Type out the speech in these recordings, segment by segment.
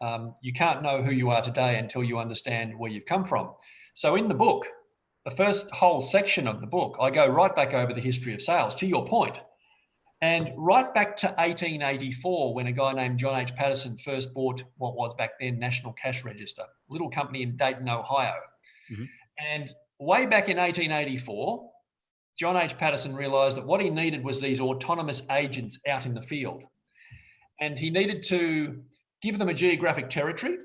You can't know who you are today until you understand where you've come from. So in the book, the first whole section of the book, I go right back over the history of sales, to your point. And right back to 1884, when a guy named John H. Patterson first bought what was back then National Cash Register, a little company in Dayton, Ohio. Mm-hmm. And way back in 1884, John H. Patterson realized that what he needed was these autonomous agents out in the field. And he needed to give them a geographic territory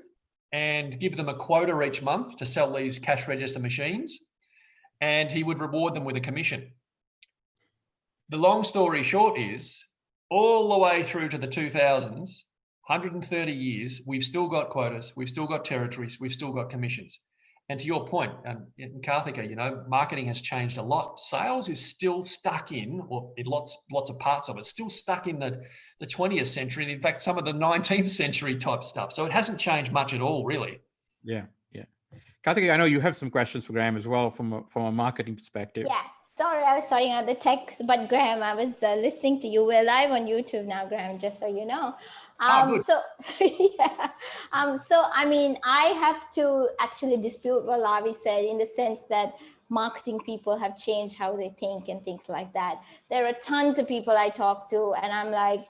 and give them a quota each month to sell these cash register machines. And he would reward them with a commission. The long story short is, all the way through to the 2000s, 130 years, we've still got quotas, we've still got territories, we've still got commissions. And to your point, in Karthika, you know, marketing has changed a lot. Sales is still stuck in, or in lots of parts of it, still stuck in the 20th century, and in fact, some of the 19th century type stuff. So it hasn't changed much at all, really. Yeah. Karthika, I know you have some questions for Graham as well from a marketing perspective. Yeah. Sorry, I was sorting out the text, but Graham, I was listening to you. We're live on YouTube now, Graham, just so you know. So I mean, I have to actually dispute what Lavi said in the sense that marketing people have changed how they think and things like that. There are tons of people I talk to, and I'm like,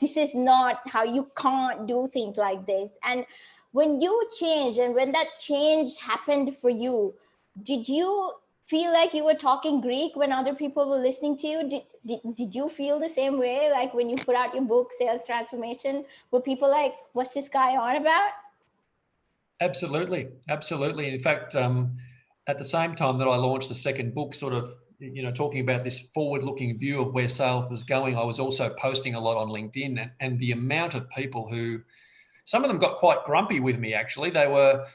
this is not how, you can't do things like this. And when you change, and when that change happened for you, did you feel like you were talking Greek when other people were listening to you? Did you feel the same way? Like when you put out your book, Sales Transformation, were people like, what's this guy on about? Absolutely. In fact, at the same time that I launched the second book, sort of, you know, talking about this forward-looking view of where sales was going, I was also posting a lot on LinkedIn, and the amount of people who, some of them got quite grumpy with me, actually. They were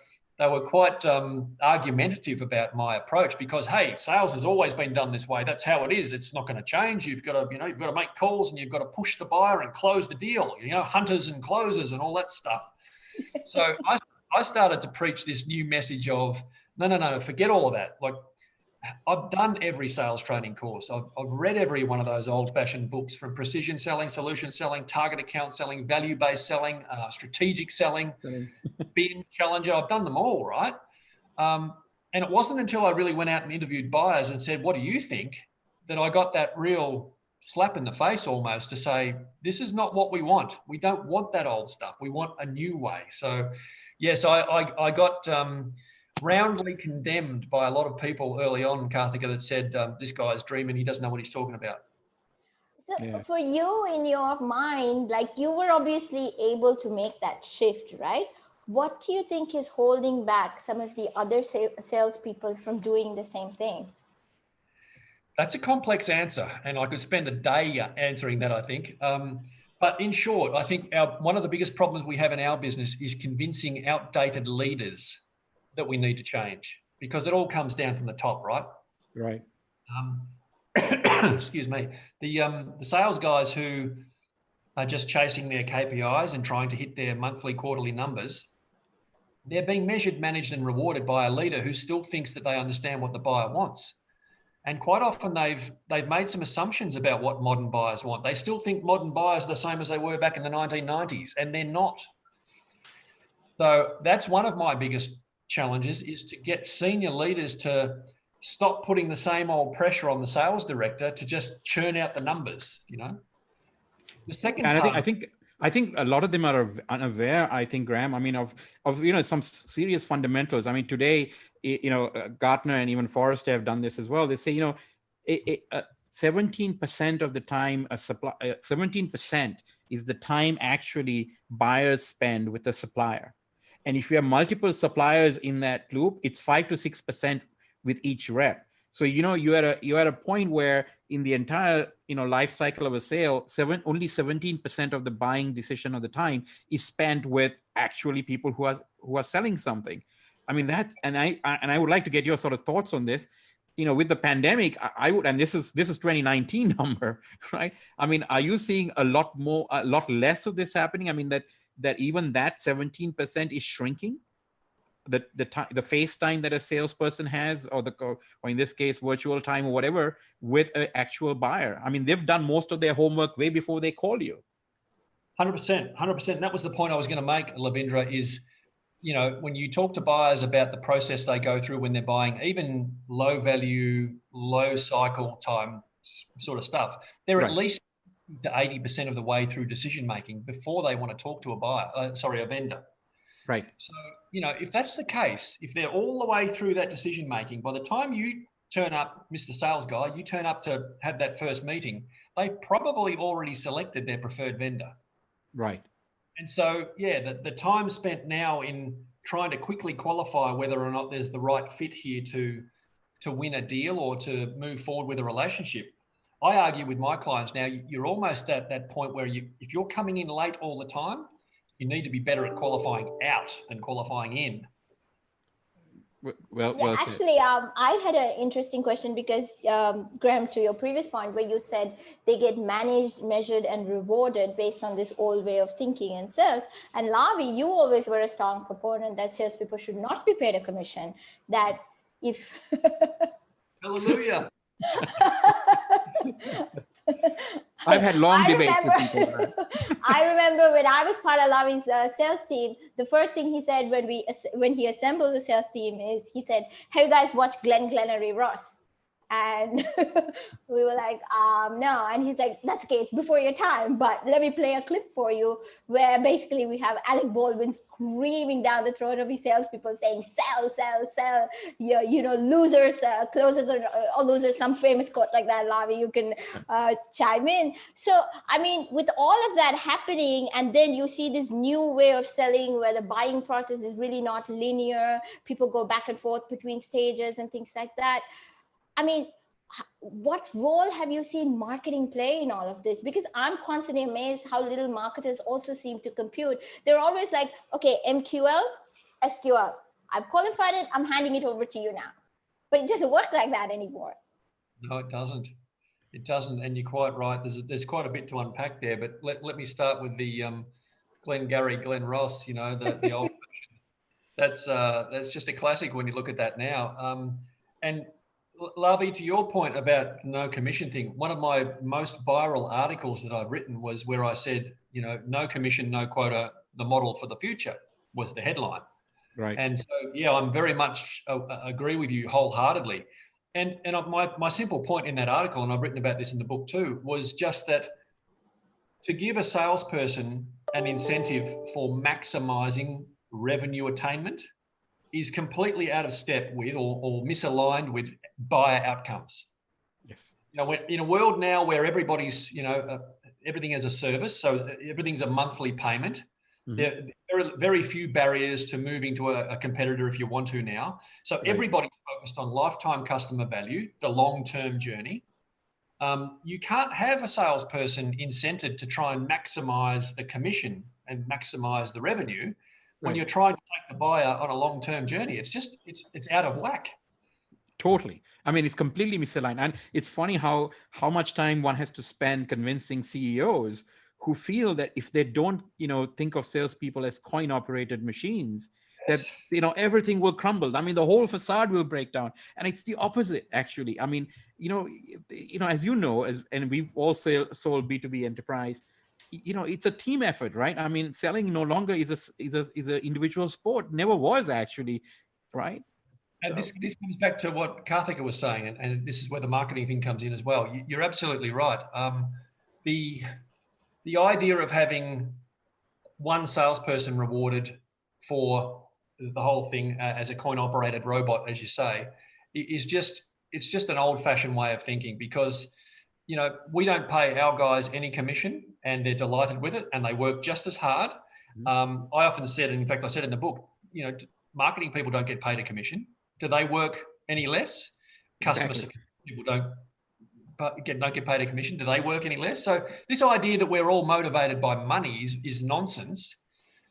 quite argumentative about my approach because, hey, sales has always been done this way. That's how it is. It's not going to change. You've got to make calls, and you've got to push the buyer and close the deal. You know, hunters and closers and all that stuff. So I started to preach this new message of no, forget all of that. Like, I've done every sales training course. I've read every one of those old-fashioned books, from precision selling, solution selling, target account selling, value-based selling, strategic selling, BIM Challenger. I've done them all, right? And it wasn't until I really went out and interviewed buyers and said, what do you think, that I got that real slap in the face almost to say, this is not what we want. We don't want that old stuff. We want a new way. So, yes, I got roundly condemned by a lot of people early on, Karthika, that said, this guy's dreaming, he doesn't know what he's talking about. So for you, in your mind, like, you were obviously able to make that shift, right? What do you think is holding back some of the other salespeople from doing the same thing? That's a complex answer, and I could spend a day answering that, I think. But in short, I think one of the biggest problems we have in our business is convincing outdated leaders that we need to change, because it all comes down from the top, right? Right. Excuse me. The sales guys who are just chasing their KPIs and trying to hit their monthly, quarterly numbers, they're being measured, managed, and rewarded by a leader who still thinks that they understand what the buyer wants. And quite often they've made some assumptions about what modern buyers want. They still think modern buyers are the same as they were back in the 1990s, and they're not. So that's one of my biggest challenges, is to get senior leaders to stop putting the same old pressure on the sales director to just churn out the numbers, you know. The second part, I think a lot of them are unaware, I think, Graham, I mean, of you know, some serious fundamentals. I mean, today, you know, Gartner and even Forrester have done this as well. They say, you know, 17% of the time, 17% is the time actually buyers spend with the supplier. And if you have multiple suppliers in that loop, it's 5 to 6% with each rep. So, you know, you're at a point where in the entire, you know, life cycle of a sale, only 17% of the buying decision of the time is spent with actually people who are selling something. I mean, and I would like to get your sort of thoughts on this. You know, with the pandemic, I would, and this is 2019 number, right? I mean, are you seeing a lot less of this happening? I mean, that even that 17% is shrinking? The face time that a salesperson has, or in this case, virtual time or whatever, with an actual buyer. I mean, they've done most of their homework way before they call you. 100%, 100%. And that was the point I was going to make, Lavindra, is, you know, when you talk to buyers about the process they go through when they're buying even low value, low cycle time sort of stuff, they're at least to 80% of the way through decision making before they want to talk to a vendor. Right. So, you know, if that's the case, if they're all the way through that decision making, by the time you turn up, Mr. Sales Guy, you turn up to have that first meeting, they've probably already selected their preferred vendor. Right. And so, yeah, the time spent now in trying to quickly qualify whether or not there's the right fit here to win a deal or to move forward with a relationship. I argue with my clients now, you're almost at that point where if you're coming in late all the time, you need to be better at qualifying out than qualifying in. Well, yeah, actually, I had an interesting question because, Graham, to your previous point where you said they get managed, measured, and rewarded based on this old way of thinking in sales. And Lavi, you always were a strong proponent that salespeople should not be paid a commission. That if Hallelujah. I've had long debates with people. I remember when I was part of Lavi's sales team, the first thing he said when he assembled the sales team is he said, "Have you guys watched Glengarry Ross?" And we were like, no. And he's like, "That's okay, it's before your time, but let me play a clip for you," where basically we have Alec Baldwin screaming down the throat of his salespeople saying, "Sell, sell, sell, you know, losers, closers or losers," some famous quote like that. Lavi, you can chime in. So, I mean, with all of that happening, and then you see this new way of selling where the buying process is really not linear. People go back and forth between stages and things like that. I mean, what role have you seen marketing play in all of this? Because I'm constantly amazed how little marketers also seem to compute. They're always like, okay, MQL, SQL, I've qualified it, I'm handing it over to you now. But it doesn't work like that anymore. No, it doesn't. It doesn't. And you're quite right. There's quite a bit to unpack there, but let me start with the Glen Ross, you know, the old that's just a classic when you look at that now. And Lavi, to your point about no commission thing, one of my most viral articles that I've written was where I said, you know, no commission, no quota, the model for the future was the headline. Right. And so, yeah, I'm very much agree with you wholeheartedly. And my simple point in that article, and I've written about this in the book too, was just that to give a salesperson an incentive for maximizing revenue attainment is completely out of step with or misaligned with buyer outcomes. Yes. You know, we're in a world now where everybody's, you know, everything as a service, so everything's a monthly payment. Mm-hmm. There are very few barriers to moving to a competitor if you want to now. So right. Everybody's focused on lifetime customer value, the long-term journey. You can't have a salesperson incented to try and maximize the commission and maximize the revenue when you're trying to take the buyer on a long-term journey. It's just, it's out of whack. Totally. I mean, it's completely misaligned. And it's funny how much time one has to spend convincing CEOs who feel that if they don't, you know, think of salespeople as coin-operated machines, that, you know, everything will crumble. I mean, the whole facade will break down. And it's the opposite, actually. I mean, you know, as you know, and we've also sold B2B enterprise, you know, it's a team effort, right? I mean, selling no longer is a individual sport. Never was, actually, right? And this comes back to what Karthika was saying, and this is where the marketing thing comes in as well. You're absolutely right. The idea of having one salesperson rewarded for the whole thing as a coin-operated robot, as you say, it's just an old-fashioned way of thinking, because, you know, we don't pay our guys any commission and they're delighted with it and they work just as hard. Mm-hmm. I often said, and in fact, I said in the book, you know, marketing people don't get paid a commission. Do they work any less? Customer success people don't get paid a commission. Do they work any less? So this idea that we're all motivated by money is nonsense.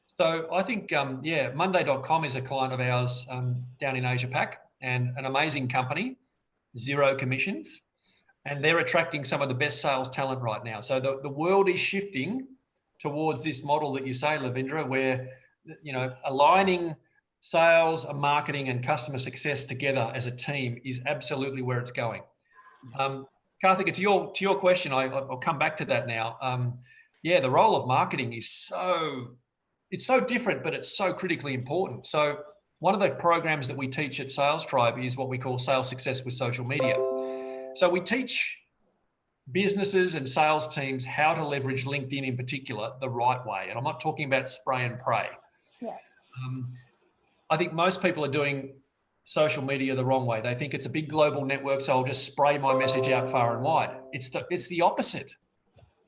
So I think, Monday.com is a client of ours down in Asia Pac, and an amazing company, 0 commissions, and they're attracting some of the best sales talent right now. So the world is shifting towards this model that you say, Lavindra, where, you know, aligning sales, marketing, and customer success together as a team is absolutely where it's going. Karthika, to your question, I'll come back to that now. Yeah, the role of marketing is it's so different, but it's so critically important. So one of the programs that we teach at Sales Tribe is what we call sales success with social media. So we teach businesses and sales teams how to leverage LinkedIn in particular the right way. And I'm not talking about spray and pray. Yeah. I think most people are doing social media the wrong way. They think it's a big global network, so I'll just spray my message out far and wide. It's the opposite.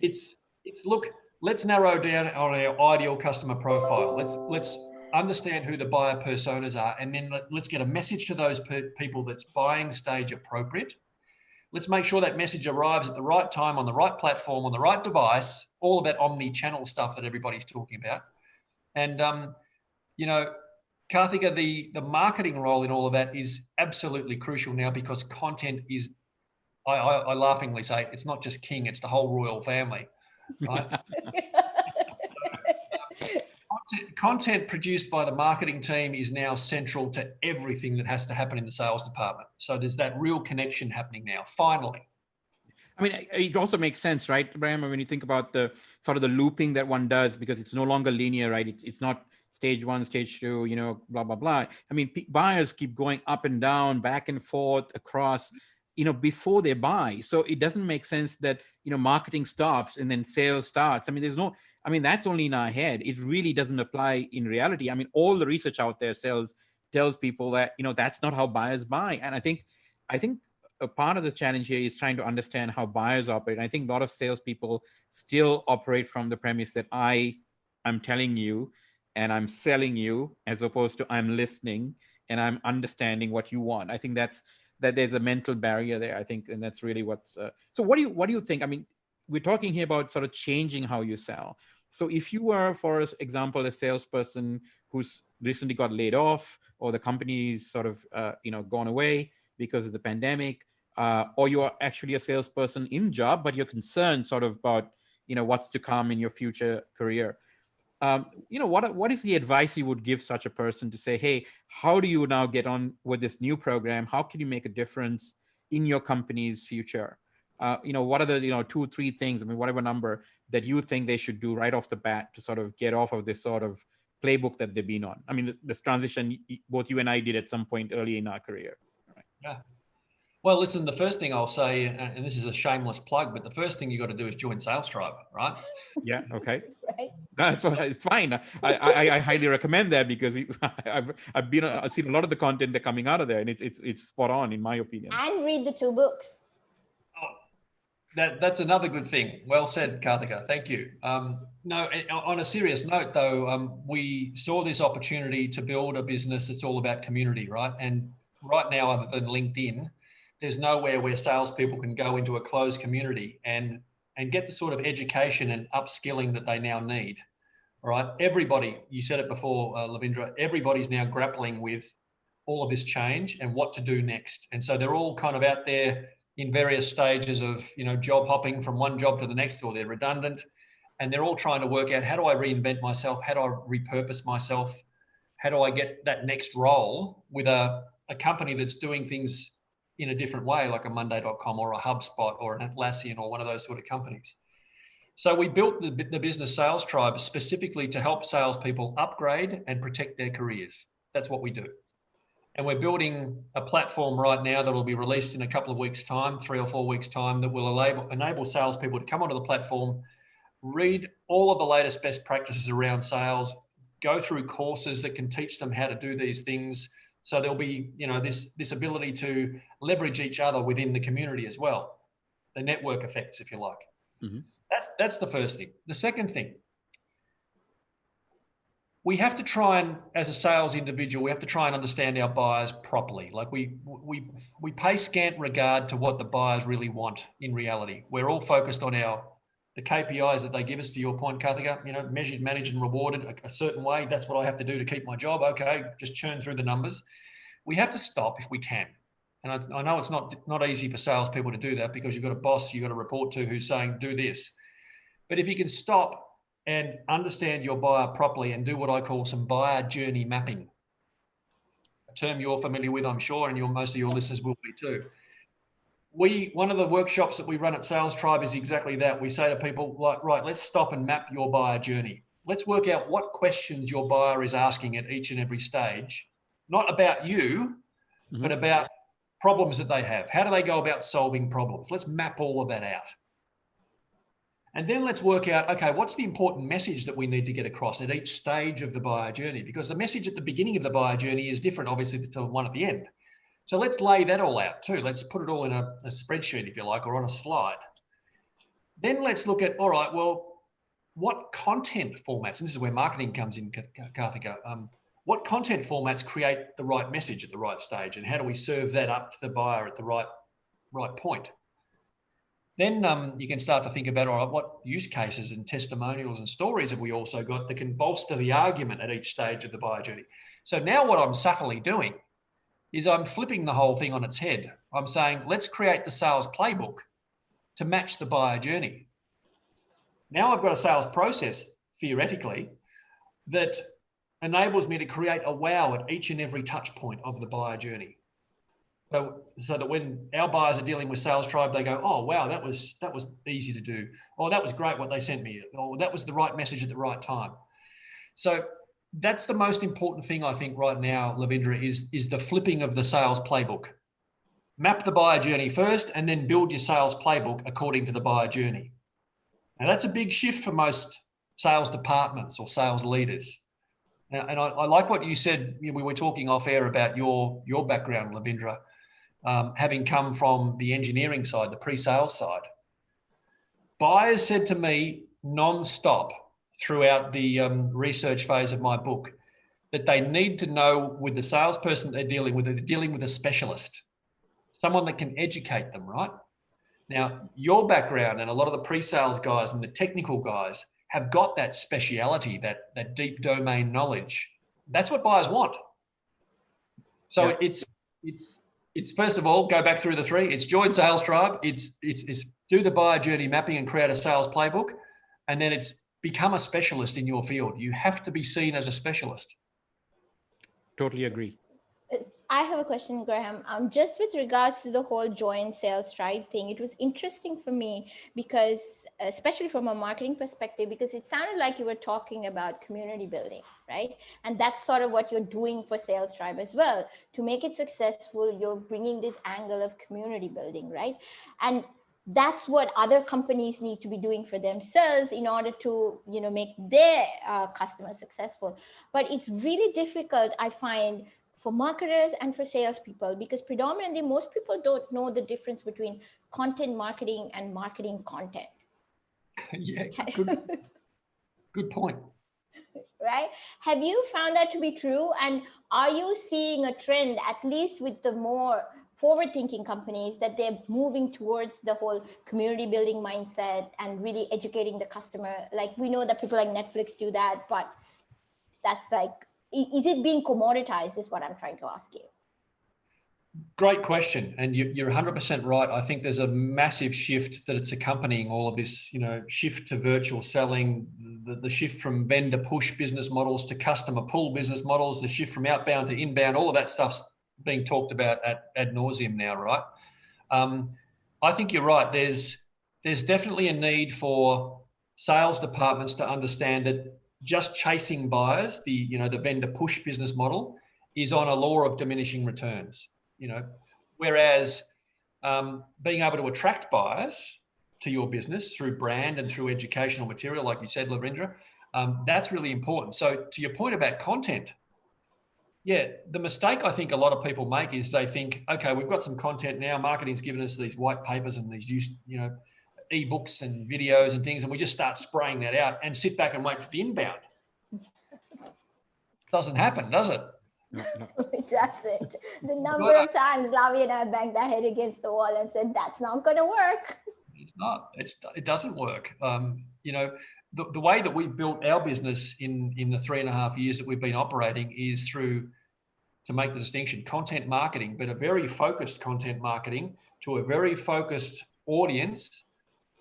It's look, let's narrow down on our ideal customer profile. Let's understand who the buyer personas are, and then let's get a message to those people that's buying stage appropriate. Let's make sure that message arrives at the right time on the right platform on the right device. All of that omni-channel stuff that everybody's talking about, and you know, Karthika, the marketing role in all of that is absolutely crucial now, because content is, I laughingly say, it's not just king, it's the whole royal family, right? Content produced by the marketing team is now central to everything that has to happen in the sales department. So there's that real connection happening now, finally. I mean, it also makes sense, right, Graham? When you think about the sort of the looping that one does, because it's no longer linear, right? It's not stage one, stage two, you know, blah, blah, blah. I mean, buyers keep going up and down, back and forth, across, you know, before they buy. So it doesn't make sense that, you know, marketing stops and then sales starts. I mean, that's only in our head. It really doesn't apply in reality. I mean, all the research out there tells people that, you know, that's not how buyers buy. And I think a part of the challenge here is trying to understand how buyers operate. And I think a lot of salespeople still operate from the premise that I'm telling you and I'm selling you, as opposed to I'm listening and I'm understanding what you want. I think that there's a mental barrier there, I think, and that's really what's. So what do you think? I mean, we're talking here about sort of changing how you sell. So if you were, for example, a salesperson who's recently got laid off, or the company's sort of gone away because of the pandemic, or you are actually a salesperson in job, but you're concerned sort of about, you know, what's to come in your future career. You know, what is the advice you would give such a person to say, hey, how do you now get on with this new program? How can you make a difference in your company's future? You know, what are the, 2 or 3 things, I mean, whatever number that you think they should do right off the bat to sort of get off of this sort of playbook that they've been on? I mean, this transition, both you and I did at some point early in our career. Right? Yeah. Well, listen, the first thing I'll say, and this is a shameless plug, but the first thing you got to do is join Sales Tribe, right? Yeah. Okay. Right. That's it's fine. I highly recommend that, because I've seen a lot of the content that's coming out of there, and it's spot on in my opinion. And read the 2 books. That's another good thing. Well said, Karthika. Thank you. No, on a serious note, though, we saw this opportunity to build a business that's all about community, right? And right now, other than LinkedIn, there's nowhere where salespeople can go into a closed community and get the sort of education and upskilling that they now need. All right. Everybody, you said it before, Lavindra, everybody's now grappling with all of this change and what to do next. And so they're all kind of out there in various stages of, job hopping from one job to the next, or they're redundant, and they're all trying to work out, how do I reinvent myself? How do I repurpose myself? How do I get that next role with a company that's doing things in a different way, like a Monday.com or a HubSpot or an Atlassian or one of those sort of companies? So we built the business Sales Tribe specifically to help salespeople upgrade and protect their careers. That's what we do. And we're building a platform right now that will be released in a couple of weeks' time, 3 or 4 weeks' time, that will enable salespeople to come onto the platform, read all of the latest best practices around sales, go through courses that can teach them how to do these things. So there'll be, this ability to leverage each other within the community as well. The network effects, if you like. Mm-hmm. That's the first thing. The second thing, we have to try and, as a sales individual, we have to try and understand our buyers properly. Like we pay scant regard to what the buyers really want in reality. We're all focused on the KPIs that they give us, to your point, Karthika, measured, managed, and rewarded a certain way. That's what I have to do to keep my job. Okay, just churn through the numbers. We have to stop if we can. And I know it's not easy for salespeople to do that, because you've got a boss you've got to report to who's saying, do this. But if you can stop and understand your buyer properly and do what I call some buyer journey mapping, a term you're familiar with, I'm sure, and most of your listeners will be too. one of the workshops that we run at Sales Tribe is exactly that. We say to people, like, right, let's stop and map your buyer journey. Let's work out what questions your buyer is asking at each and every stage, not about you, but about problems that they have. How do they go about solving problems? Let's map all of that out. And then let's work out, okay, what's the important message that we need to get across at each stage of the buyer journey? Because the message at the beginning of the buyer journey is different, obviously, to the one at the end. So let's lay that all out too. Let's put it all in a spreadsheet, if you like, or on a slide. Then let's look at, all right, well, what content formats, and this is where marketing comes in, Karthika, what content formats create the right message at the right stage, and how do we serve that up to the buyer at the right point? Then you can start to think about, all right, what use cases and testimonials and stories have we also got that can bolster the argument at each stage of the buyer journey? So now what I'm subtly doing is I'm flipping the whole thing on its head. I'm saying, let's create the sales playbook to match the buyer journey. Now I've got a sales process, theoretically, that enables me to create a wow at each and every touch point of the buyer journey. So that when our buyers are dealing with Sales Tribe, they go, oh, wow, that was easy to do. Oh, that was great what they sent me. Oh, that was the right message at the right time. So that's the most important thing, I think, right now, Lavindra, is the flipping of the sales playbook. Map the buyer journey first and then build your sales playbook according to the buyer journey. Now, that's a big shift for most sales departments or sales leaders. Now, and I like what you said. We were talking off air about your background, Lavindra, having come from the engineering side, the pre-sales side. Buyers said to me non-stop throughout the research phase of my book that they need to know, with the salesperson they're dealing with a specialist, someone that can educate them, right? Now, your background and a lot of the pre-sales guys and the technical guys have got that speciality, that deep domain knowledge. That's what buyers want. So yeah. It's first of all, go back through the three. It's join Sales Tribe. It's do the buyer journey mapping and create a sales playbook. And then it's become a specialist in your field. You have to be seen as a specialist. Totally agree. I have a question, Graham. Just with regards to the whole joint Sales Tribe thing, it was interesting for me because, especially from a marketing perspective, because it sounded like you were talking about community building, right? And that's sort of what you're doing for Sales Tribe as well. To make it successful, you're bringing this angle of community building, right? And that's what other companies need to be doing for themselves in order to, make their customers successful. But it's really difficult, I find, for marketers and for salespeople, because predominantly most people don't know the difference between content marketing and marketing content. Yeah, good point. Right? Have you found that to be true? And are you seeing a trend, at least with the more forward-thinking companies, that they're moving towards the whole community building mindset and really educating the customer? Like, we know that people like Netflix do that, but that's like, is it being commoditized is what I'm trying to ask you. Great question. And you're 100% right. I think there's a massive shift that it's accompanying all of this, shift to virtual selling, the shift from vendor push business models to customer pull business models, the shift from outbound to inbound, all of that stuff's being talked about ad nauseum now, right? I think you're right. There's definitely a need for sales departments to understand that just chasing buyers, the vendor push business model, is on a law of diminishing returns. Whereas being able to attract buyers to your business through brand and through educational material, like you said, Lavindra, that's really important. So to your point about content, yeah, the mistake I think a lot of people make is they think, okay, we've got some content now. Marketing's given us these white papers and these ebooks and videos and things, and we just start spraying that out and sit back and wait for the inbound. Doesn't happen, does it? No. It doesn't. The number of times Lavi and I banged our head against the wall and said, that's not going to work. It's not. It doesn't work. The way that we built our business in the 3.5 years that we've been operating is through, to make the distinction, content marketing, but a very focused content marketing to a very focused audience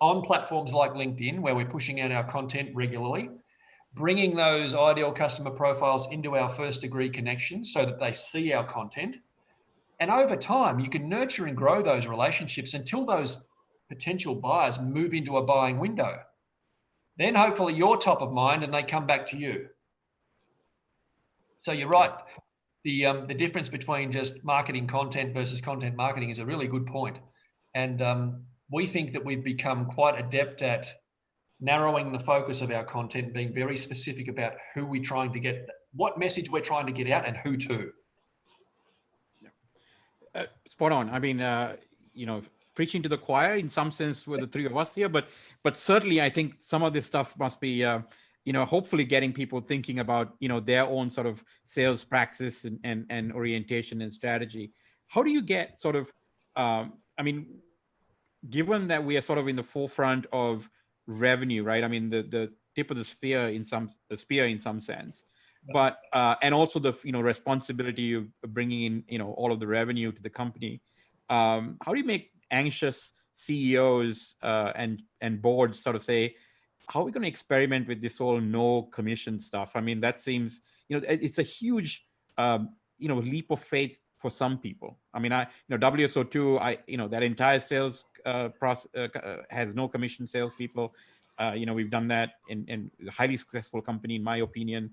on platforms like LinkedIn, where we're pushing out our content regularly, bringing those ideal customer profiles into our first degree connections so that they see our content, And over time, you can nurture and grow those relationships until those potential buyers move into a buying window. Then hopefully you're top of mind and they come back to you. So you're right. The difference between just marketing content versus content marketing is a really good point. And we think that we've become quite adept at narrowing the focus of our content, being very specific about who we're trying to get, what message we're trying to get out and who to. Spot on. I mean, preaching to the choir in some sense with the three of us here, but certainly I think some of this stuff must be, hopefully getting people thinking about, their own sort of sales practice and orientation and strategy. How do you get sort of, given that we are sort of in the forefront of revenue, right? I mean, the tip of the spear in some sense, but and also the responsibility of bringing in all of the revenue to the company. How do you make anxious CEOs and boards sort of say, how are we going to experiment with this whole no commission stuff? I mean, that seems it's a huge leap of faith for some people. I mean, WSO2, that entire sales process has no commission salespeople. We've done that in a highly successful company, in my opinion.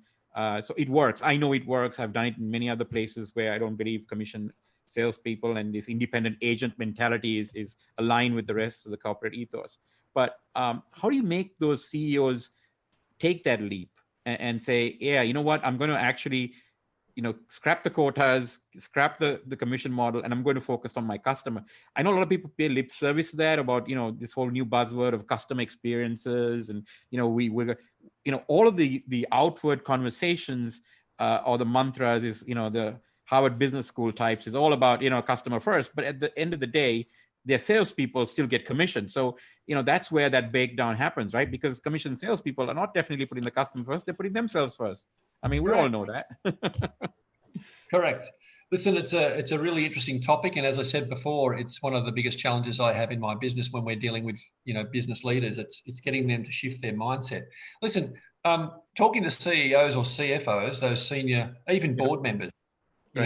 So it works. I know it works. I've done it in many other places where I don't believe commission salespeople, and this independent agent mentality is aligned with the rest of the corporate ethos. But how do you make those CEOs take that leap and say, yeah, you know what, I'm going to actually scrap the quotas, scrap the commission model, and I'm going to focus on my customer. I know a lot of people pay lip service to that about, this whole new buzzword of customer experiences. And, we're all of the outward conversations or the mantras is, the Harvard Business School types is all about, customer first. But at the end of the day, their salespeople still get commission. So, that's where that breakdown happens, right? Because commission salespeople are not definitely putting the customer first, they're putting themselves first. I mean, we all know that. Correct. Listen, it's a really interesting topic. And as I said before, it's one of the biggest challenges I have in my business when we're dealing with, business leaders. It's getting them to shift their mindset. Listen, talking to CEOs or CFOs, those senior, even board members, you've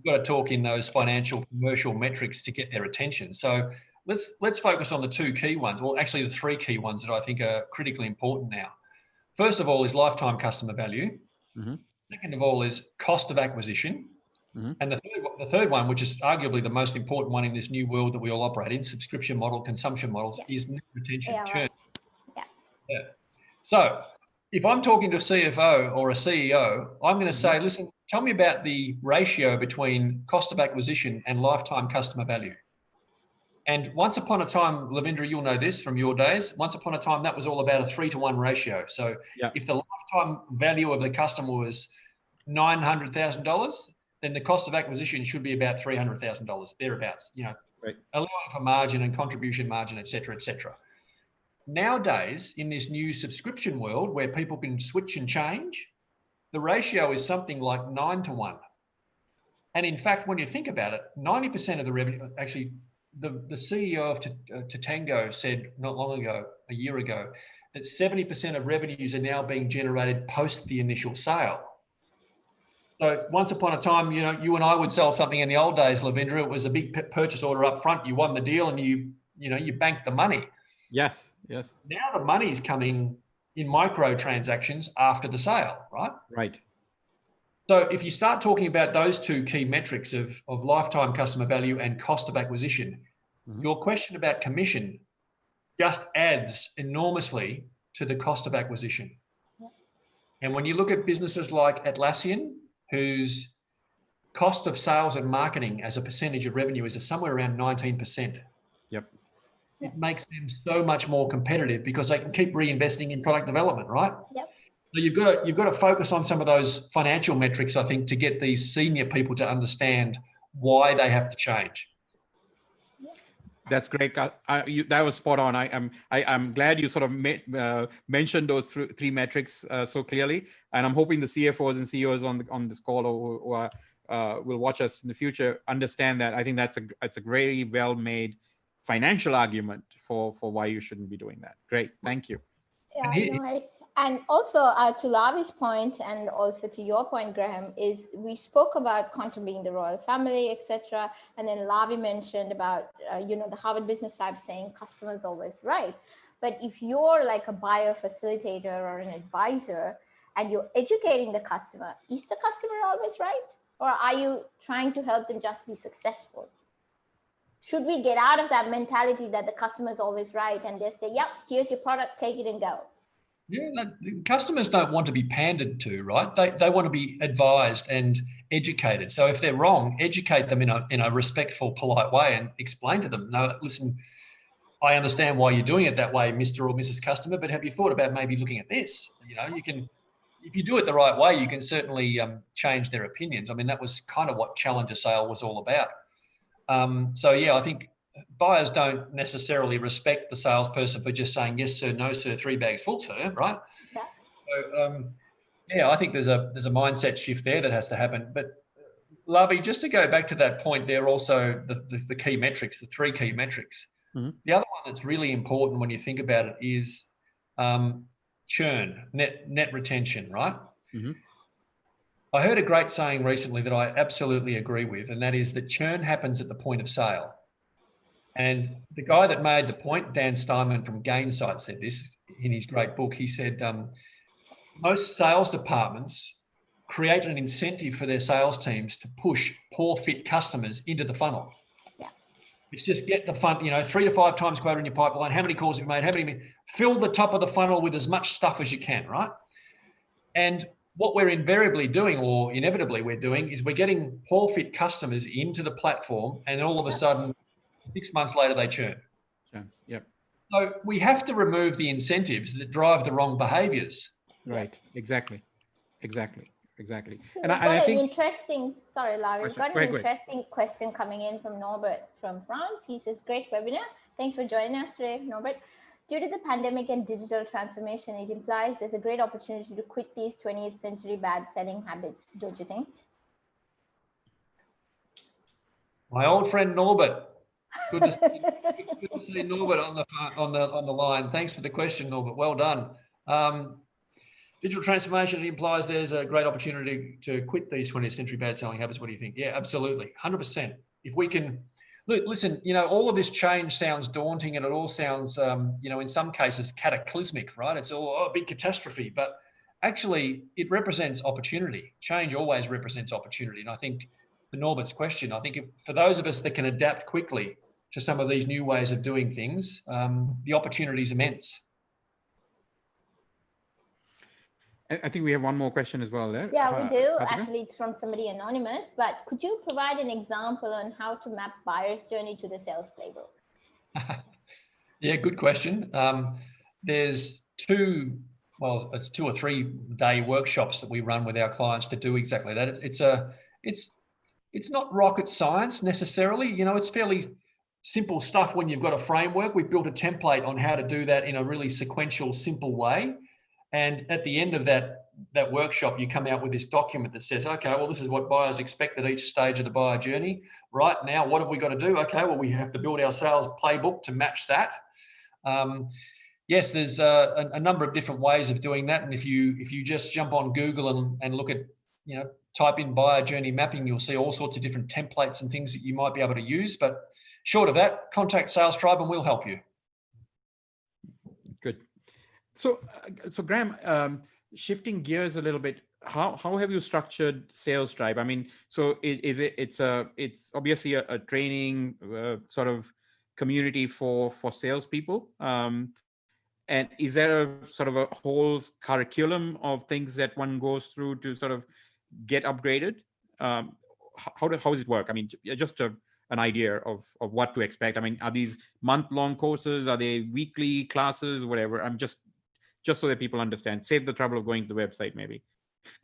got to talk in those financial, commercial metrics to get their attention. So let's focus on the two key ones. Well, actually the three key ones that I think are critically important now. First of all is lifetime customer value. Mm-hmm. Second of all is cost of acquisition. Mm-hmm. And the third one, which is arguably the most important one in this new world that we all operate in, subscription model, consumption models, is net retention. Churn. Yeah. So if I'm talking to a CFO or a CEO, I'm going to say, listen, tell me about the ratio between cost of acquisition and lifetime customer value. And once upon a time, Lavindra, you'll know this from your days, once upon a time, that was all about a 3-to-1 ratio. So if the lifetime value of the customer was $900,000, then the cost of acquisition should be about $300,000, thereabouts, allowing for margin and contribution margin, et cetera, et cetera. Nowadays, in this new subscription world where people can switch and change, the ratio is something like 9-to-1. And in fact, when you think about it, 90% of the revenue, actually, the CEO of Tatango said not long ago, a year ago, that 70% of revenues are now being generated post the initial sale. So once upon a time, you and I would sell something in the old days, Lavindra. It was a big purchase order up front. You won the deal and you banked the money. Yes. Now the money's coming in micro transactions after the sale, right? Right. So if you start talking about those two key metrics of lifetime customer value and cost of acquisition, your question about commission just adds enormously to the cost of acquisition. Yeah. And when you look at businesses like Atlassian, whose cost of sales and marketing as a percentage of revenue is somewhere around 19%. Yep. It makes them so much more competitive because they can keep reinvesting in product development, right? Yep. So you've got to focus on some of those financial metrics, I think, to get these senior people to understand why they have to change. That's great. That was spot on. I'm glad you sort of mentioned those three metrics so clearly, and I'm hoping the CFOs and CEOs on this call or will watch us in the future understand that. I think it's a very well made financial argument for why you shouldn't be doing that. Great, thank you. Yeah, no worries. And also to Lavi's point, and also to your point, Graham, is we spoke about Quantum being the royal family, etc. And then Lavi mentioned about, the Harvard Business Lab saying customers always right. But if you're like a buyer facilitator or an advisor and you're educating the customer, is the customer always right? Or are you trying to help them just be successful? Should we get out of that mentality that the customer is always right and they say, yep, here's your product, take it and go? Yeah, customers don't want to be pandered to, right? They want to be advised and educated. So if they're wrong, educate them in a respectful, polite way and explain to them, no, listen, I understand why you're doing it that way, Mr. or Mrs. Customer, but have you thought about maybe looking at this? You can, if you do it the right way, you can certainly change their opinions. I mean, that was kind of what Challenger Sale was all about. So yeah, I think buyers don't necessarily respect the salesperson for just saying, yes, sir, no, sir, 3 bags full, sir, right? Yeah. So, yeah, I think there's a mindset shift there that has to happen. But Lavi, just to go back to that point there, also the key metrics, the 3 key metrics. Mm-hmm. The other one that's really important when you think about it is churn, net retention, right? Mm-hmm. I heard a great saying recently that I absolutely agree with, and that is that churn happens at the point of sale. And the guy that made the point, Dan Steinman from Gainsight, said this in his great book. He said, most sales departments create an incentive for their sales teams to push poor fit customers into the funnel. Yeah. It's just get the fun, 3 to 5 times quota in your pipeline. How many calls have you made? Fill the top of the funnel with as much stuff as you can, right? And what we're invariably doing, or inevitably we're doing, is we're getting poor fit customers into the platform, and then all of a sudden, 6 months later, they churn. Sure. Yep. So we have to remove the incentives that drive the wrong behaviors. Right. Exactly. And I think interesting. Sorry, Larry. We've got an interesting question coming in from Norbert from France. He says, "Great webinar. Thanks for joining us today, Norbert. Due to the pandemic and digital transformation, it implies there's a great opportunity to quit these 20th century bad selling habits. Don't you think?" My old friend Norbert. Good to see Norbert on the line. Thanks for the question, Norbert. Well done. Digital transformation, it implies there's a great opportunity to quit these 20th century bad selling habits. What do you think? Yeah, absolutely. 100%. If we can, look, listen, all of this change sounds daunting, and it all sounds, in some cases cataclysmic, right? It's all a big catastrophe, but actually it represents opportunity. Change always represents opportunity. And I think for Norbert's question, I think for those of us that can adapt quickly to some of these new ways of doing things, the opportunity is immense. I think we have one more question as well there. Yeah, we do. Actually, it's from somebody anonymous, but could you provide an example on how to map buyer's journey to the sales playbook? Yeah, good question. There's 2 or 3 day workshops that we run with our clients to do exactly that. It's not rocket science necessarily. It's fairly simple stuff when you've got a framework. We've built a template on how to do that in a really sequential, simple way. And at the end of that workshop, you come out with this document that says, okay, well, this is what buyers expect at each stage of the buyer journey. Right now, what have we got to do? Okay, well, we have to build our sales playbook to match that. Yes, there's a number of different ways of doing that. And if you just jump on Google and look at, type in buyer journey mapping, you'll see all sorts of different templates and things that you might be able to use. But short of that, contact Sales Tribe and we'll help you. Good. So Graham, shifting gears a little bit, how have you structured Sales Tribe? I mean, so it's obviously a training sort of community for salespeople. And is there a sort of a whole curriculum of things that one goes through to sort of get upgraded? How does it work? I mean, just an idea of what to expect. I mean, are these month-long courses? Are they weekly classes? Whatever. I'm just so that people understand. Save the trouble of going to the website, maybe.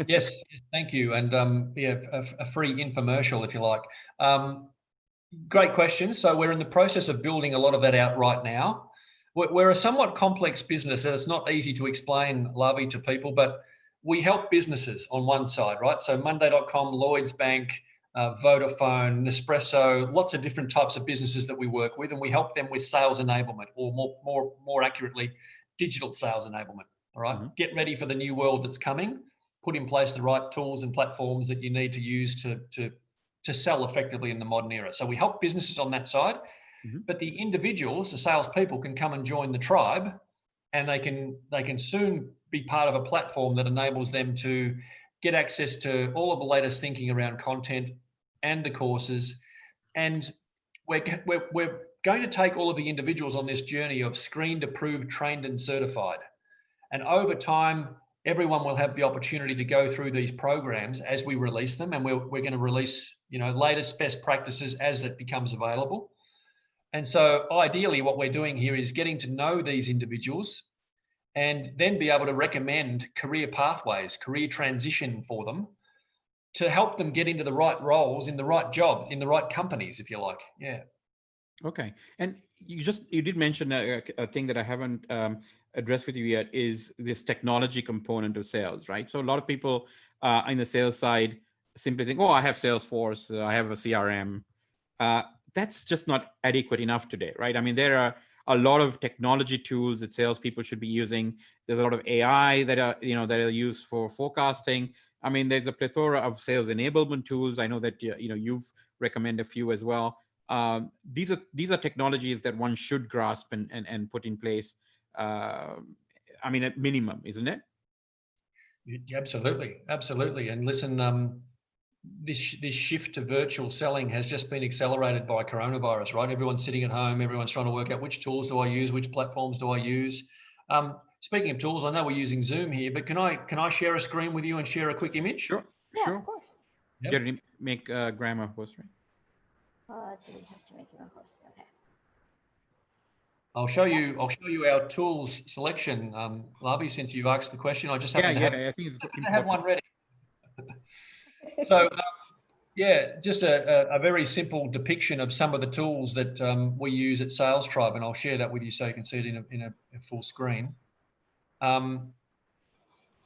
Yes, thank you. And a free infomercial, if you like. Great question. So we're in the process of building a lot of that out right now. We're a somewhat complex business, and it's not easy to explain, Lavi, to people, but we help businesses on one side, right? So Monday.com, Lloyds Bank, Vodafone, Nespresso, lots of different types of businesses that we work with, and we help them with sales enablement, or more accurately, digital sales enablement. All right. Mhm. Get ready for the new world that's coming. Put in place the right tools and platforms that you need to use to sell effectively in the modern era. So we help businesses on that side, Mhm. but the individuals, the salespeople, can come and join the tribe, and they can soon be part of a platform that enables them to get access to all of the latest thinking around content and the courses. And we're going to take all of the individuals on this journey of screened, approved, trained, and certified. And over time, everyone will have the opportunity to go through these programs as we release them, and we're going to release, latest best practices as it becomes available. And so ideally what we're doing here is getting to know these individuals and then be able to recommend career pathways, career transition for them, to help them get into the right roles in the right job, in the right companies, if you like. Yeah. Okay. And you did mention a thing that I haven't addressed with you yet, is this technology component of sales, right? So a lot of people in the sales side simply think, oh, I have Salesforce, I have a CRM. That's just not adequate enough today, right? I mean, there are a lot of technology tools that salespeople should be using. There's a lot of AI that are used for forecasting. I mean, there's a plethora of sales enablement tools. I know that you've recommended a few as well. These are technologies that one should grasp and put in place. I mean, at minimum, isn't it? Absolutely, absolutely. And listen, this shift to virtual selling has just been accelerated by coronavirus, right? Everyone's sitting at home. Everyone's trying to work out which tools do I use, which platforms do I use. Speaking of tools, I know we're using Zoom here, but can I share a screen with you and share a quick image? Sure, Yeah, sure. of course. Yep. Did you make Graham a host, right? Do we have to make him a host? Okay. I'll show you our tools selection, Labi, since you've asked the question. I just happen to I think it's have one important. ready. So, just a very simple depiction of some of the tools that we use at Sales Tribe, and I'll share that with you so you can see it in a full screen.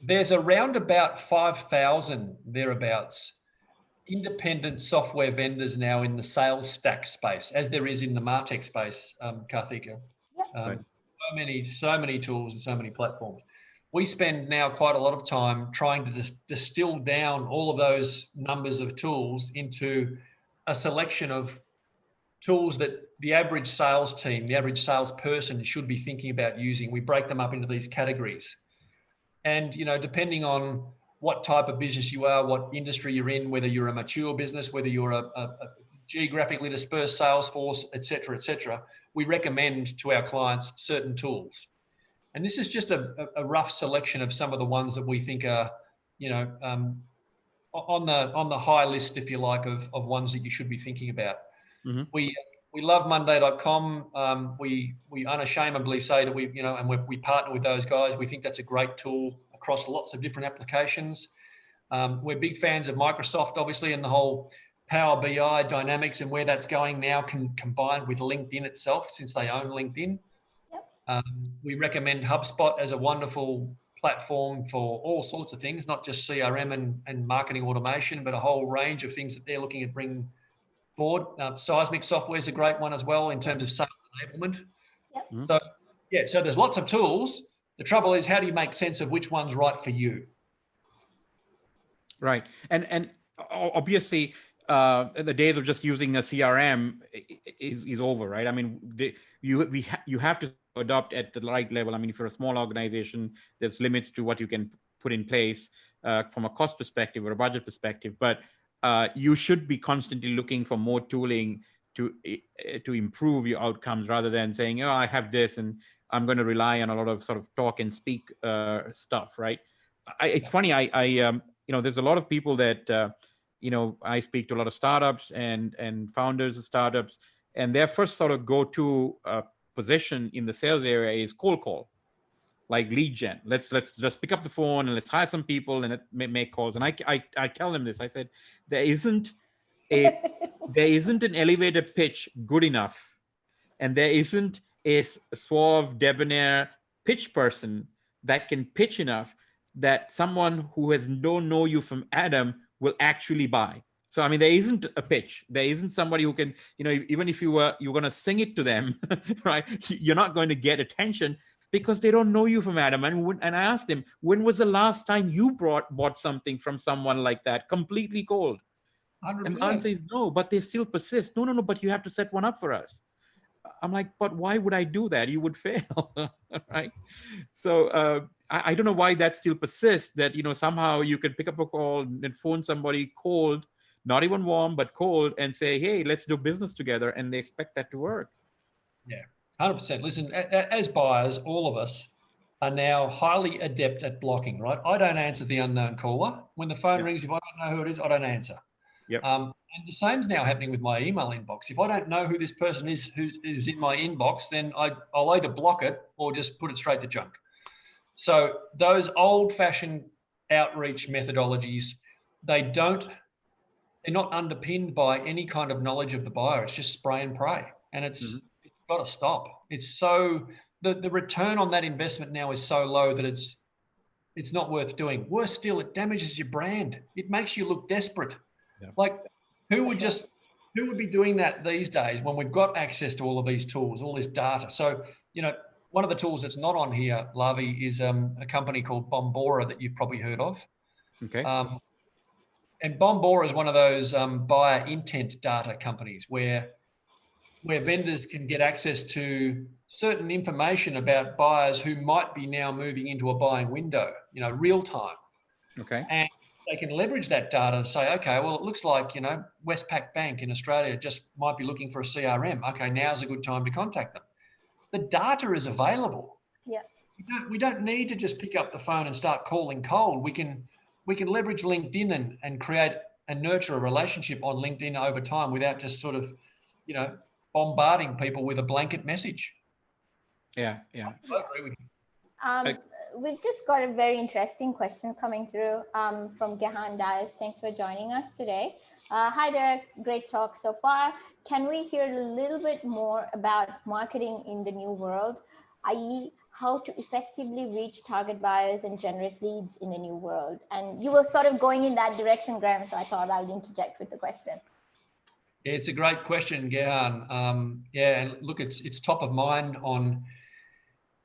There's around about 5,000 thereabouts independent software vendors now in the sales stack space, as there is in the MarTech space, Karthika. Right. So many tools and so many platforms. We spend now quite a lot of time trying to distill down all of those numbers of tools into a selection of tools that the average sales team, the average salesperson should be thinking about using. We break them up into these categories. And, depending on what type of business you are, what industry you're in, whether you're a mature business, whether you're a geographically dispersed sales force, et cetera, we recommend to our clients certain tools. And this is just a rough selection of some of the ones that we think are, on the high list, if you like, of ones that you should be thinking about. Mm-hmm. We love Monday.com. We unashamedly say that we partner with those guys. We think that's a great tool across lots of different applications. We're big fans of Microsoft, obviously, and the whole Power BI dynamics and where that's going now, combined with LinkedIn itself, since they own LinkedIn. Yep. We recommend HubSpot as a wonderful platform for all sorts of things, not just CRM and marketing automation, but a whole range of things that they're looking at bringing board. Seismic software is a great one as well in terms of sales enablement. Yep. So there's lots of tools. The trouble is, how do you make sense of which one's right for you? Right. And obviously, the days of just using a CRM is over, right? I mean, you have to adopt at the right level. I mean, if you're a small organization, there's limits to what you can put in place from a cost perspective or a budget perspective. But you should be constantly looking for more tooling to improve your outcomes, rather than saying, oh, I have this and I'm going to rely on a lot of sort of talk and speak stuff, right? It's funny. I there's a lot of people that I speak to a lot of startups and founders of startups, and their first sort of go-to position in the sales area is cold call, like lead gen. Let's just pick up the phone and let's hire some people and make calls. And I tell them this. I said, there isn't an elevator pitch good enough, and there isn't a suave, debonair pitch person that can pitch enough that someone who don't know you from Adam will actually buy. So, I mean, there isn't a pitch. There isn't somebody who can, even if you're going to sing it to them, right? You're not going to get attention. because they don't know you from Adam. And I asked him, when was the last time you bought something from someone like that, completely cold? 100%. And the answer is no, but they still persist. No, but you have to set one up for us. I'm like, but why would I do that? You would fail, right? So I don't know why that still persists, that, somehow you can pick up a call and phone somebody cold, not even warm, but cold, and say, hey, let's do business together. And they expect that to work. Yeah, 100%. Listen, as buyers, all of us are now highly adept at blocking, right? I don't answer the unknown caller. When the phone rings, if I don't know who it is, I don't answer. Yep. And the same's now happening with my email inbox. If I don't know who this person is who's in my inbox, then I'll either block it or just put it straight to junk. So those old-fashioned outreach methodologies, they're not underpinned by any kind of knowledge of the buyer. It's just spray and pray, and it's got to stop. It's so the return on that investment now is so low that it's not worth doing. Worse still, it damages your brand. It makes you look desperate. Yeah. Like who would be doing that these days when we've got access to all of these tools, all this data? So, one of the tools that's not on here, Lavi, is a company called Bombora that you've probably heard of. Okay. And Bombora is one of those buyer intent data companies where vendors can get access to certain information about buyers who might be now moving into a buying window, real time. Okay. And they can leverage that data and say, okay, well, it looks like, Westpac Bank in Australia just might be looking for a CRM. Okay, now's a good time to contact them. The data is available. Yeah. We don't need to just pick up the phone and start calling cold. We can leverage LinkedIn and create and nurture a relationship on LinkedIn over time without just sort of, bombarding people with a blanket message. Yeah. I agree with you. We've just got a very interesting question coming through from Gehan Dias. Thanks for joining us today. Hi Derek, great talk so far. Can we hear a little bit more about marketing in the new world, i.e. how to effectively reach target buyers and generate leads in the new world? And you were sort of going in that direction, Graham, so I thought I'd interject with the question. It's a great question, Gehan. And look, it's top of mind on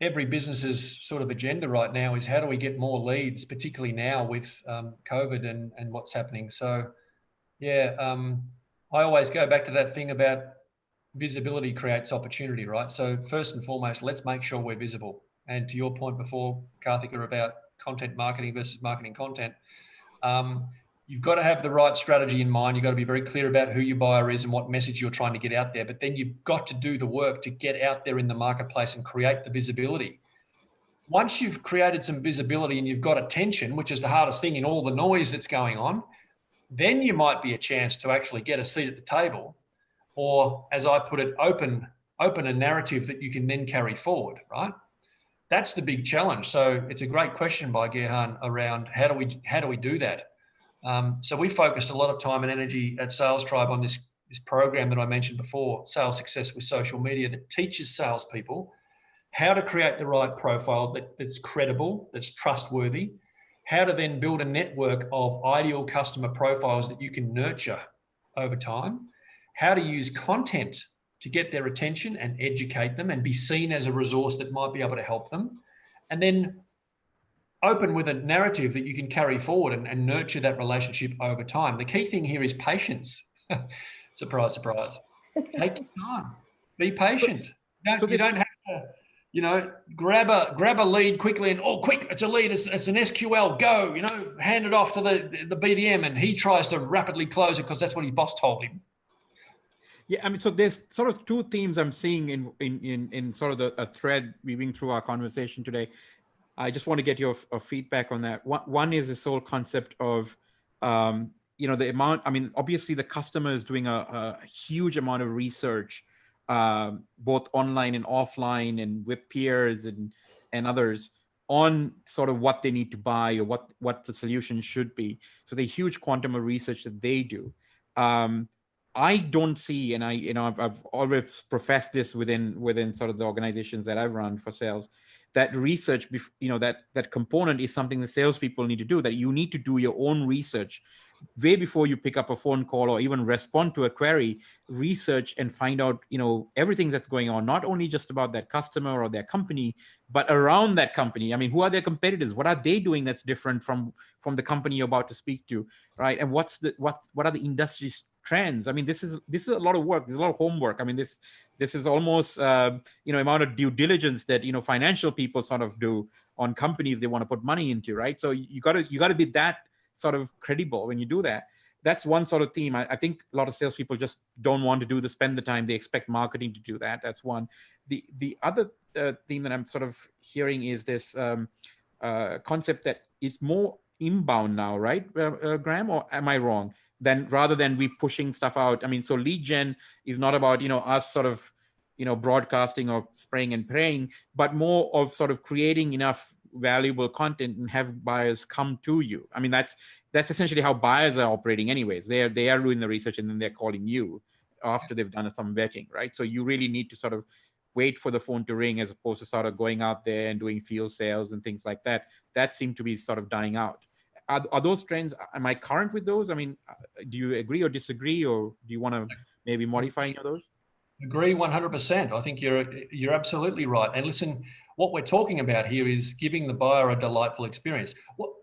every business's sort of agenda right now is how do we get more leads, particularly now with COVID and what's happening. So, I always go back to that thing about visibility creates opportunity, right? So first and foremost, let's make sure we're visible. And to your point before, Karthika, about content marketing versus marketing content, you've got to have the right strategy in mind. You've got to be very clear about who your buyer is and what message you're trying to get out there. But then you've got to do the work to get out there in the marketplace and create the visibility. Once you've created some visibility and you've got attention, which is the hardest thing in all the noise that's going on, then you might be a chance to actually get a seat at the table, or as I put it, open a narrative that you can then carry forward, right? That's the big challenge. So it's a great question by Gehan around how do we do that? So we focused a lot of time and energy at Sales Tribe on this program that I mentioned before, Sales Success with Social Media, that teaches salespeople how to create the right profile that's credible, that's trustworthy, how to then build a network of ideal customer profiles that you can nurture over time, how to use content to get their attention and educate them and be seen as a resource that might be able to help them, and then open with a narrative that you can carry forward and nurture that relationship over time. The key thing here is patience. Surprise, surprise. Take your time. Be patient. You don't have to, grab a lead quickly and, quick, it's a lead, it's an SQL, go, hand it off to the BDM and he tries to rapidly close it because that's what his boss told him. Yeah, I mean, so there's sort of two themes I'm seeing in sort of a thread weaving through our conversation today. I just want to get your feedback on that. One is this whole concept of, the amount, I mean, obviously the customer is doing a huge amount of research, both online and offline and with peers and others on sort of what they need to buy or what the solution should be. So the huge quantum of research that they do. I don't see, and I've always professed this within sort of the organizations that I've run for sales, that research, that component is something the salespeople need to do, that you need to do your own research way before you pick up a phone call or even respond to a query, research and find out, everything that's going on, not only just about that customer or their company, but around that company. I mean, who are their competitors? What are they doing that's different from the company you're about to speak to, right? And what are the industry trends? I mean, this is a lot of work. There's a lot of homework. I mean, this is almost amount of due diligence that financial people sort of do on companies they want to put money into, right? So you got to be that sort of credible when you do that. That's one sort of theme. I think a lot of salespeople just don't want to spend the time. They expect marketing to do that. That's one. The other theme that I'm sort of hearing is this concept that it's more inbound now, right, Graham? Or am I wrong? Rather than we pushing stuff out. I mean, so lead gen is not about us sort of broadcasting or spraying and praying, but more of sort of creating enough valuable content and have buyers come to you. I mean, that's essentially how buyers are operating anyways. They are doing the research and then they're calling you after they've done some vetting, right? So you really need to sort of wait for the phone to ring as opposed to sort of going out there and doing field sales and things like that. That seemed to be sort of dying out. Are those trends, am I current with those? I mean, do you agree or disagree, or do you want to maybe modify any of those? Agree 100%. I think you're absolutely right. And listen, what we're talking about here is giving the buyer a delightful experience.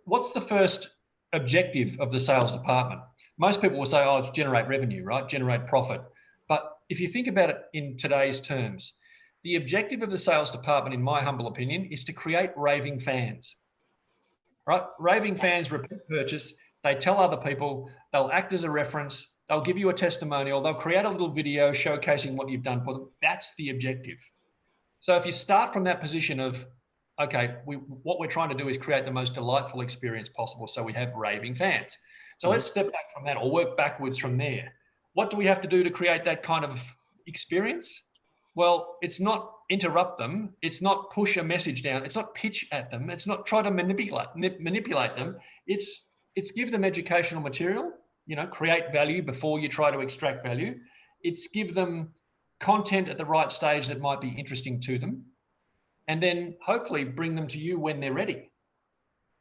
What's the first objective of the sales department? Most people will say, oh, it's generate revenue, right? Generate profit. But if you think about it in today's terms, the objective of the sales department, in my humble opinion, is to create raving fans. Right? Raving fans repeat purchase. They tell other people, they'll act as a reference, they'll give you a testimonial, they'll create a little video showcasing what you've done for them. That's the objective. So if you start from that position of, okay, what we're trying to do is create the most delightful experience possible, so we have raving fans. So let's step back from that or work backwards from there. What do we have to do to create that kind of experience? Well, it's not interrupt them. It's not push a message down. It's not pitch at them. It's not try to manipulate them. It's give them educational material, create value before you try to extract value. It's give them content at the right stage that might be interesting to them. And then hopefully bring them to you when they're ready.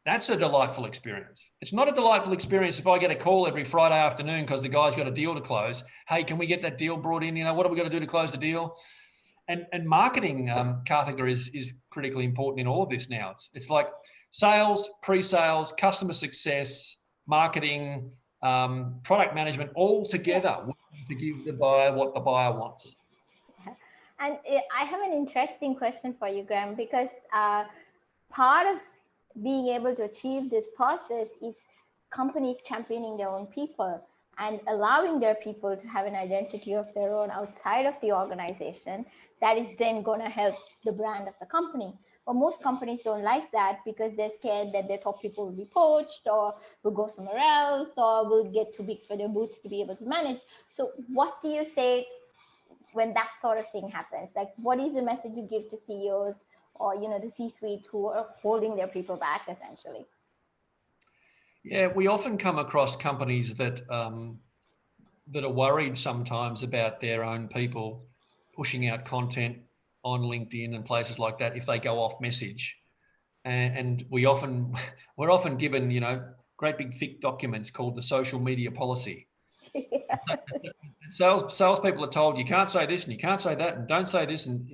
That's a delightful experience. It's not a delightful experience if I get a call every Friday afternoon because the guy's got a deal to close. Hey, can we get that deal brought in? What have we got to do to close the deal? And marketing, Karthika, is critically important in all of this now. It's like sales, pre-sales, customer success, marketing, product management, all together to give the buyer what the buyer wants. And I have an interesting question for you, Graham, because part of being able to achieve this process is companies championing their own people and allowing their people to have an identity of their own outside of the organization that is then going to help the brand of the company. But most companies don't like that because they're scared that their top people will be poached or will go somewhere else or will get too big for their boots to be able to manage. So what do you say when that sort of thing happens? Like, what is the message you give to CEOs or, the C-suite who are holding their people back, essentially? Yeah, we often come across companies that are worried sometimes about their own people pushing out content on LinkedIn and places like that if they go off message. And we're often given, great big thick documents called the social media policy. Yeah. Salespeople are told you can't say this and you can't say that and don't say this. And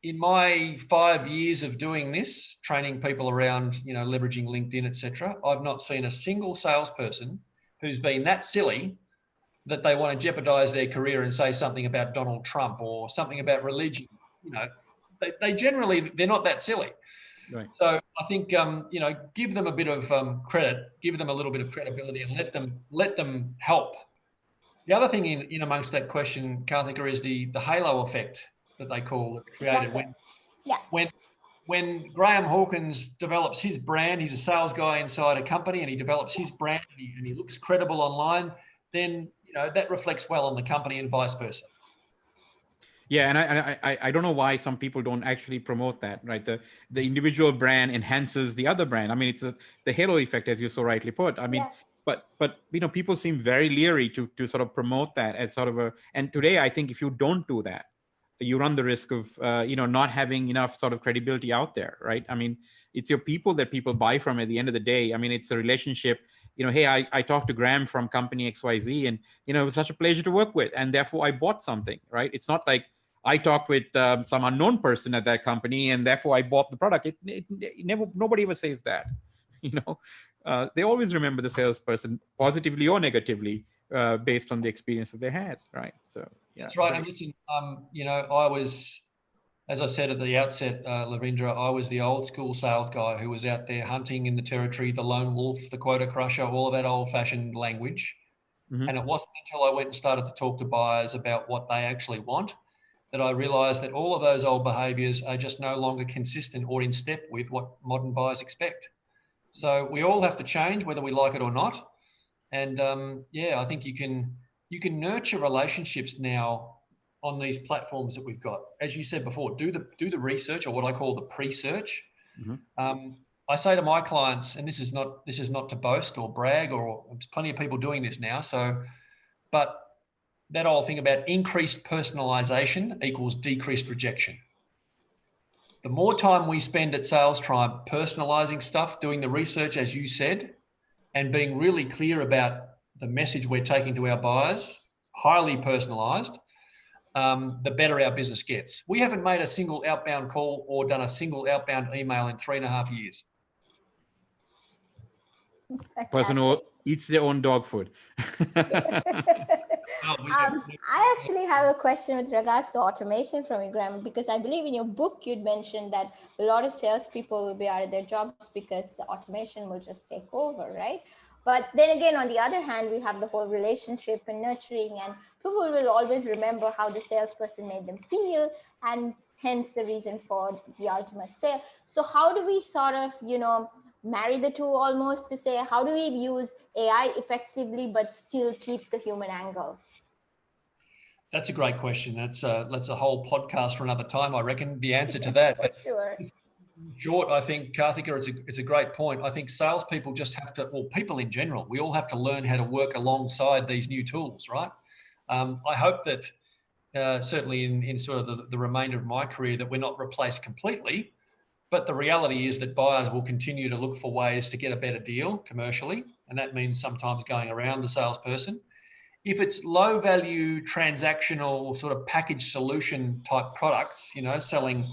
in my 5 years of doing this, training people around, leveraging LinkedIn, etc., I've not seen a single salesperson who's been that silly that they want to jeopardize their career and say something about Donald Trump or something about religion. They generally, they're not that silly. Right. So I think, give them a bit of credit, give them a little bit of credibility and let them help. The other thing in amongst that question, Karthika, is the halo effect that they call it created. Exactly. When Graham Hawkins develops his brand, he's a sales guy inside a company and he develops his brand and he looks credible online, then that reflects well on the company and vice versa. Yeah, and I don't know why some people don't actually promote that, right? The individual brand enhances the other brand. I mean, it's the halo effect, as you so rightly put. I mean, but people seem very leery to sort of promote that as sort of and today I think if you don't do that, you run the risk of not having enough sort of credibility out there, right? I mean, it's your people that people buy from at the end of the day. I mean, it's a relationship. Hey, I talked to Graham from company XYZ, and it was such a pleasure to work with, and therefore I bought something, right? It's not like I talked with some unknown person at that company and therefore I bought the product. It never, nobody ever says that. They always remember the salesperson positively or negatively based on the experience that they had, right? So yeah, that's right. And listen, I was, as I said at the outset, Lavindra, I was the old school sales guy who was out there hunting in the territory, the lone wolf, the quota crusher, all of that old fashioned language. Mm-hmm. And it wasn't until I went and started to talk to buyers about what they actually want that I realized that all of those old behaviors are just no longer consistent or in step with what modern buyers expect. So we all have to change, whether we like it or not. And I think you can nurture relationships now on these platforms that we've got. As you said before, do the research, or what I call the pre-search. Mm-hmm. I say to my clients, and this is not to boast or brag, or there's plenty of people doing this now. So, but that whole thing about increased personalization equals decreased rejection. The more time we spend at Sales Tribe personalizing stuff, doing the research, as you said, and being really clear about the message we're taking to our buyers, highly personalized, the better our business gets. We haven't made a single outbound call or done a single outbound email in 3.5 years. Person who eats their own dog food. I actually have a question with regards to automation from you, Graham, because I believe in your book you'd mentioned that a lot of salespeople will be out of their jobs because the automation will just take over, right? But then again, on the other hand, we have the whole relationship and nurturing, and people will always remember how the salesperson made them feel, and hence the reason for the ultimate sale. So how do we sort of, marry the two almost, to say, how do we use AI effectively, but still keep the human angle? That's a great question. That's a whole podcast for another time, I reckon, the answer to that. For sure. Short, I think, Karthika, it's a great point. I think salespeople just have to, or people in general, we all have to learn how to work alongside these new tools, right? I hope that certainly in sort of the remainder of my career that we're not replaced completely, but the reality is that buyers will continue to look for ways to get a better deal commercially, and that means sometimes going around the salesperson. If it's low value, transactional, sort of package solution type products, selling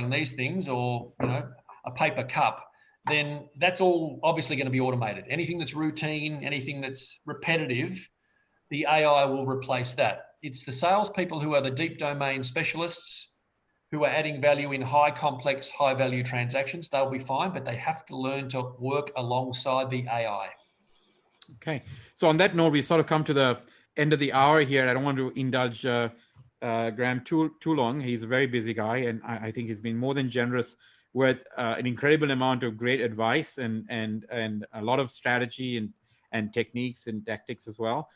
these things, or a paper cup, then that's all obviously going to be automated. Anything that's routine, anything that's repetitive, the AI will replace that. It's the salespeople who are the deep domain specialists who are adding value in high complex, high value transactions. They'll be fine, but they have to learn to work alongside the AI. Okay. So on that note, we sort of come to the end of the hour here. I don't want to indulge Graham too long. He's a very busy guy, and I think he's been more than generous with an incredible amount of great advice and a lot of strategy and techniques and tactics as well.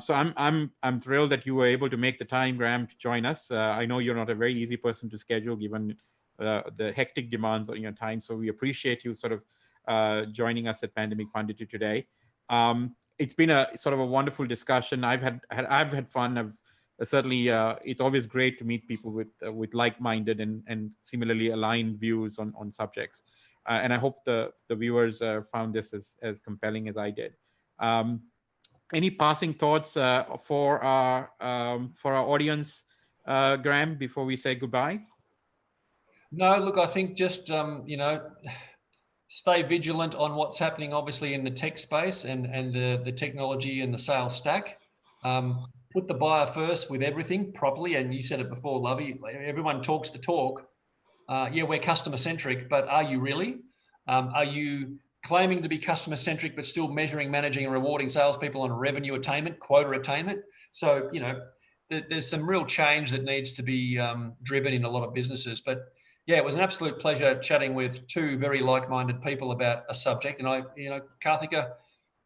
So I'm thrilled that you were able to make the time, Graham, to join us. I know you're not a very easy person to schedule given the hectic demands on your time. So we appreciate you sort of joining us at Pandemic Punditry today. It's been a sort of a wonderful discussion. I've had fun. I've certainly it's always great to meet people with like-minded and similarly aligned views on subjects. And I hope the viewers found this as compelling as I did. Any passing thoughts for our audience, Graham, before we say goodbye? No, look, I think just stay vigilant on what's happening, obviously, in the tech space and the technology and the sales stack. Put the buyer first with everything properly. And you said it before, Lovey, everyone talks the talk. Yeah, we're customer centric, but are you really? Are you claiming to be customer centric, but still measuring, managing, and rewarding salespeople on revenue attainment, quota attainment? So, there's some real change that needs to be driven in a lot of businesses. But yeah, it was an absolute pleasure chatting with two very like-minded people about a subject. And Karthika,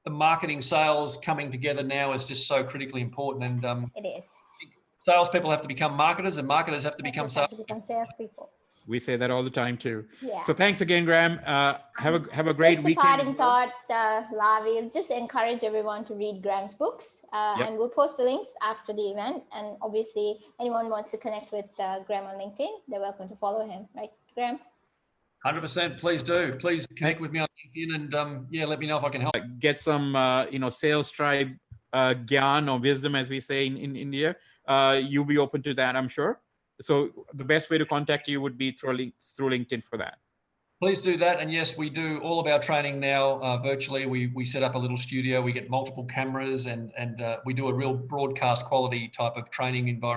the marketing sales coming together now is just so critically important. And it is. Salespeople have to become marketers, and marketers have to become salespeople. We say that all the time too. Yeah. So thanks again, Graham. Have a great Just a weekend. parting thought, Lavi, just encourage everyone to read Graham's books, Yep. and we'll post the links after the event. And obviously, anyone wants to connect with Graham on LinkedIn, they're welcome to follow him, right, Graham? 100%. Please do. Please connect with me on LinkedIn and yeah, let me know if I can help. Get some sales tribe gyan or wisdom, as we say in India. You'll be open to that, I'm sure. So the best way to contact you would be through LinkedIn for that. Please do that. And yes, we do all of our training now virtually. We set up a little studio. We get multiple cameras and we do a real broadcast quality type of training environment.